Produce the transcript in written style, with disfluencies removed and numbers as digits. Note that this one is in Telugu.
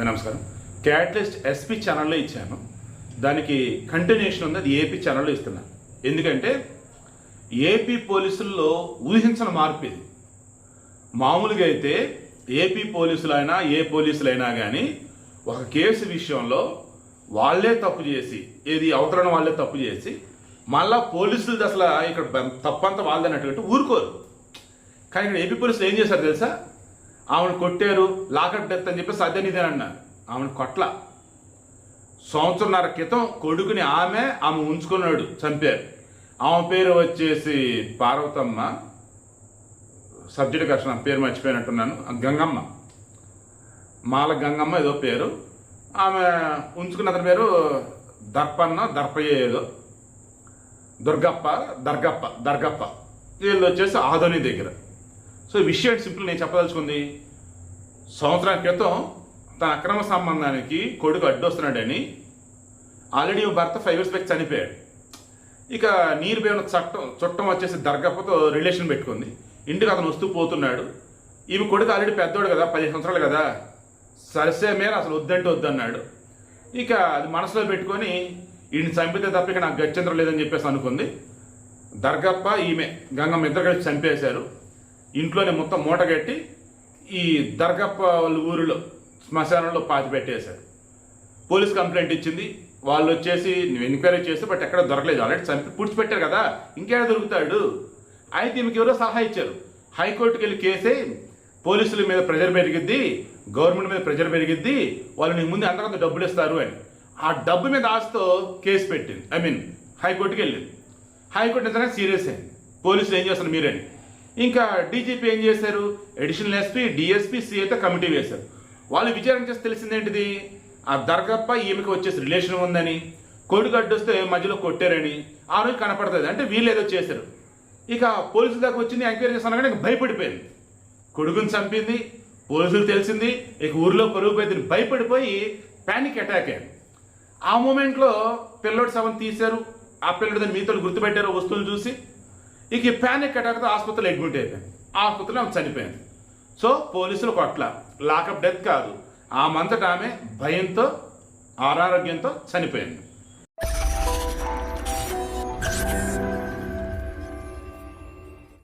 అది నమస్కారం. క్యాటలిస్ట్ ఎస్పీ ఛానల్లో ఇచ్చాను, దానికి కంటిన్యూషన్ ఉంది, అది ఏపీ ఛానల్లో ఇస్తున్నాను. ఎందుకంటే ఏపీ పోలీసుల్లో ఊహించని మార్పు ఇది. మామూలుగా అయితే ఏపీ పోలీసులైనా ఏ పోలీసులైనా కానీ ఒక కేసు విషయంలో వాళ్ళే తప్పు చేసి, ఏది అవతరణ వాళ్ళే తప్పు చేసి, మళ్ళా పోలీసులది అసలు ఇక్కడ తప్పంతా వాళ్ళదన్నట్టు ఊరుకోరు. కానీ ఇక్కడ ఏపీ పోలీసులు ఏం చేశారు తెలుసా? ఆమెను కొట్టారు, లాకప్ డెత్ అని చెప్పి సత్యనిధి అన్నారు. ఆమెను కొట్ల. సంవత్సరంన్నర క్రితం కొడుకుని ఆమె ఉంచుకున్నాడు, చంపారు. ఆమె పేరు వచ్చేసి పార్వతమ్మ, సబ్జెక్ట్ కష్టం, పేరు మర్చిపోయినట్టున్నాను, గంగమ్మ, మాల గంగమ్మ ఏదో పేరు. ఆమె ఉంచుకున్న అతని పేరు దర్పయ్య ఏదో, దర్గప్ప. వీళ్ళు వచ్చేసి ఆదోని దగ్గర. సో విషయం సింపుల్, నేను చెప్పదలుచుకుంది, సంవత్సరం క్రితం తన అక్రమ సంబంధానికి కొడుకు అడ్డొస్తున్నాడని ఆల్రెడీ భర్త 5 years బ్యాక్ చనిపోయాడు. ఇక నీరు పేరున చుట్టం వచ్చేసి దర్గప్పతో రిలేషన్ పెట్టుకుంది. ఇంటికి అతను వస్తూ పోతున్నాడు. ఈమె కొడుకు ఆల్రెడీ పెద్దోడు కదా, 15 సంవత్సరాలు కదా, సరసే మేర అసలు వద్దంటే వద్దన్నాడు. ఇక అది మనసులో పెట్టుకొని ఈయన చంపితే తప్ప ఇక నాకు గత్యంతరం లేదని చెప్పేసి అనుకుంది. దర్గప్ప ఈమె గంగమ్మ ఇద్దరు కలిసి చంపేశారు. ఇంట్లోనే మొత్తం మూట కట్టి ఈ దర్గప్ప వాళ్ళ ఊరిలో శ్మశానంలో పాతి పెట్టేశారు. పోలీస్ కంప్లైంట్ ఇచ్చింది. వాళ్ళు వచ్చేసి ఎంక్వైరీ చేసి బట్ ఎక్కడ దొరకలేదు, ఆల్రెడీ చంపి పూడ్చిపెట్టారు కదా, ఇంకేడా దొరుకుతాడు. అయితే ఈమెకి ఎవరో సలహా ఇచ్చారు, హైకోర్టుకి వెళ్ళి కేసే, పోలీసుల మీద ప్రెజర్ పెరిగిద్ది, గవర్నమెంట్ మీద ప్రెజర్ పెరిగిద్ది, వాళ్ళు నీకు ముందు అంతకంత డబ్బులు ఇస్తారు అని. ఆ డబ్బు మీద ఆశతో కేసు పెట్టింది, హైకోర్టుకి వెళ్ళింది. హైకోర్టు నిజంగా సీరియస్ అయింది, పోలీసులు ఏం చేస్తారు మీరని. ఇంకా డీజీపీ ఏం చేశారు, అడిషనల్ ఎస్పీ, డిఎస్పీ, సిఐతో కమిటీ వేశారు. వాళ్ళు విచారణ చేసి తెలిసిందేంటిది, ఆ దర్గప్ప ఈమెకి వచ్చేసి రిలేషన్ ఉందని, కొడుకు అడ్డొస్తే మధ్యలో కొట్టారని ఆ రోజు కనపడుతుంది. అంటే వీళ్ళు ఏదో చేశారు. ఇక పోలీసుల దాకా వచ్చింది, ఎంక్వైరీ చేస్తాను కానీ భయపడిపోయింది. కొడుకుని చంపింది, పోలీసులు తెలిసింది, ఇక ఊర్లో పరుగు పోయింది, భయపడిపోయి ప్యానిక్ అటాక్ అయింది. ఆ మూమెంట్లో పిల్లోడి శవం తీశారు. ఆ పిల్లడి దాన్ని మీతో గుర్తుపెట్టారు వస్తువులు చూసి. ఇక ఈ ప్యానిక్ అటాక్తో ఆసుపత్రిలో అడ్మిట్ అయిపోయింది. ఆ ఆసుపత్రిలో ఆమె చనిపోయింది. సో పోలీసులు కొట్ల, లాకప్ డెత్ కాదు, ఆమె అంతటా ఆమె భయంతో అనారోగ్యంతో చనిపోయింది.